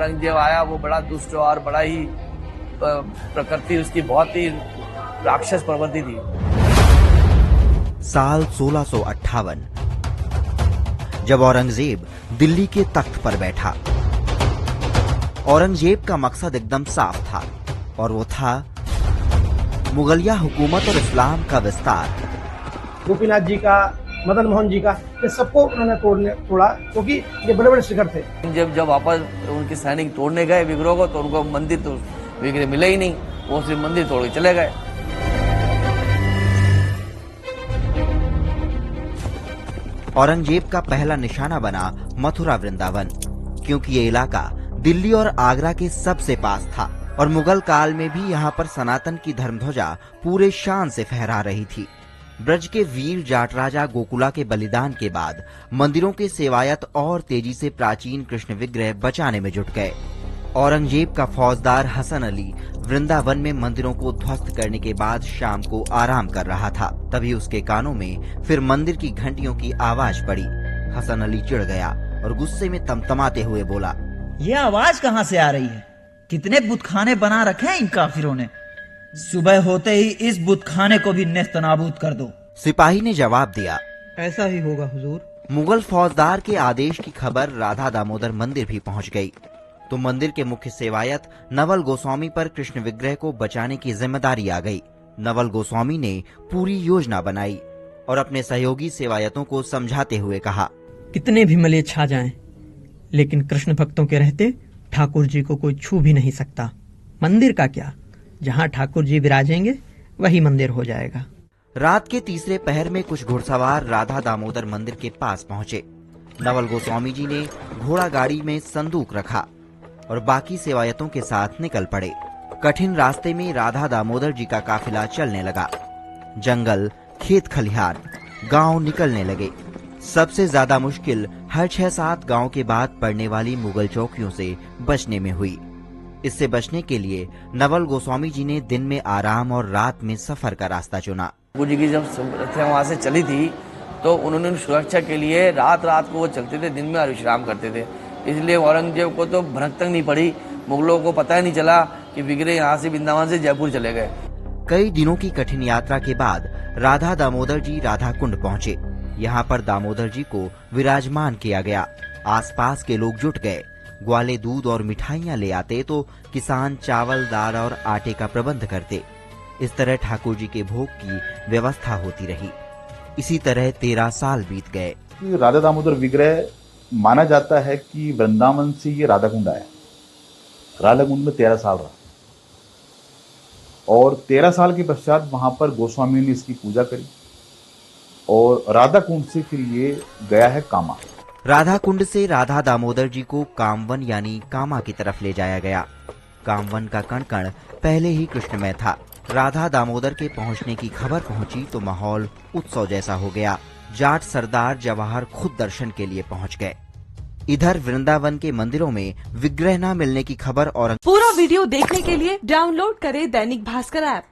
औरंगजेब आया वो बड़ा दुष्ट और बड़ा ही प्रकृति उसकी बहुत ही राक्षस प्रवृत्ति थी। साल 1658 जब औरंगजेब दिल्ली के तख्त पर बैठा। औरंगजेब का मकसद एकदम साफ था और वो था मुगलिया हुकूमत और इस्लाम का विस्तार। गोपीनाथ जी का, मदन मोहन जी का, ये सबको उन्होंने तोड़ा क्योंकि ये बड़े बड़े शिखर थे। जब वापस उनके सैनिक तोड़ने गए विग्रह को तो उनको मंदिर तो विग्रह मिले ही नहीं, वो सिर्फ मंदिर तोड़ के चले गए। औरंगजेब का पहला निशाना बना मथुरा वृंदावन, क्योंकि ये इलाका दिल्ली और आगरा के सबसे पास था और मुगल काल में भी यहाँ पर सनातन की धर्मध्वजा पूरे शान से फहरा रही थी। ब्रज के वीर जाट राजा गोकुला के बलिदान के बाद मंदिरों के सेवायत और तेजी से प्राचीन कृष्ण विग्रह बचाने में जुट गए। औरंगजेब का फौजदार हसन अली वृंदावन में मंदिरों को ध्वस्त करने के बाद शाम को आराम कर रहा था। तभी उसके कानों में फिर मंदिर की घंटियों की आवाज पड़ी। हसन अली चिढ़ गया और गुस्से में तमतमाते हुए बोला, ये आवाज कहाँ से आ रही है? कितने बुतखाने बना रखे हैं इन काफिरों ने। सुबह होते ही इस बुतखाने को भी नेस्त नाबूद कर दो। सिपाही ने जवाब दिया, ऐसा ही होगा हुजूर। मुगल फौजदार के आदेश की खबर राधा दामोदर मंदिर भी पहुंच गई तो मंदिर के मुख्य सेवायत नवल गोस्वामी पर कृष्ण विग्रह को बचाने की जिम्मेदारी आ गई। नवल गोस्वामी ने पूरी योजना बनाई और अपने सहयोगी सेवायतों को समझाते हुए कहा, कितने भी मले छा जाएं, लेकिन कृष्ण भक्तों के रहते ठाकुर जी को कोई छू भी नहीं सकता। मंदिर का क्या, जहाँ ठाकुर जी विराजेंगे वही मंदिर हो जाएगा। रात के तीसरे पहर में कुछ घुड़सवार राधा दामोदर मंदिर के पास पहुंचे। नवल गोस्वामी जी ने घोड़ा गाड़ी में संदूक रखा और बाकी सेवायतों के साथ निकल पड़े। कठिन रास्ते में राधा दामोदर जी का काफिला चलने लगा। जंगल, खेत खलिहान, गांव निकलने लगे। सबसे ज्यादा मुश्किल हर 6-7 गांव के बाद पड़ने वाली मुगल चौकियों से बचने में हुई। इससे बचने के लिए नवल गोस्वामी जी ने दिन में आराम और रात में सफर का रास्ता चुना। गुरु जी की जब रथियां वहां से चली थी तो उन्होंने सुरक्षा के लिए रात को वो चलते थे, दिन में विश्राम करते थे। इसलिए औरंगजेब को तो भनक तक नहीं पड़ी, मुगलों को पता ही नहीं चला कि विग्रह यहाँ से वृंदावन से जयपुर चले गए। कई दिनों की कठिन यात्रा के बाद राधा दामोदर जी राधा कुंड पहुँचे। यहाँ पर दामोदर जी को विराजमान किया गया। आसपास के लोग जुट गए। ग्वाले दूध और मिठाइयाँ ले आते तो किसान चावल, दाल और आटे का प्रबंध करते। इस तरह ठाकुर जी के भोग की व्यवस्था होती रही। इसी तरह 13 साल बीत गए। राधा दामोदर विग्रह माना जाता है कि वृंदावन से ये राधा कुंड आया। राधा कुंड में 13 साल रहा और 13 साल के पश्चात वहां पर गोस्वामी ने इसकी पूजा करी और राधा कुंड से फिर ये गया है कामा। राधा कुंड से राधा दामोदर जी को कामवन यानी कामा की तरफ ले जाया गया। कामवन का कण कण पहले ही कृष्णमय था। राधा दामोदर के पहुंचने की खबर पहुंची तो माहौल उत्सव जैसा हो गया। जाट सरदार जवाहर खुद दर्शन के लिए पहुंच गए। इधर वृंदावन के मंदिरों में विग्रह न मिलने की खबर और पूरा वीडियो देखने के लिए डाउनलोड करें दैनिक भास्कर ऐप।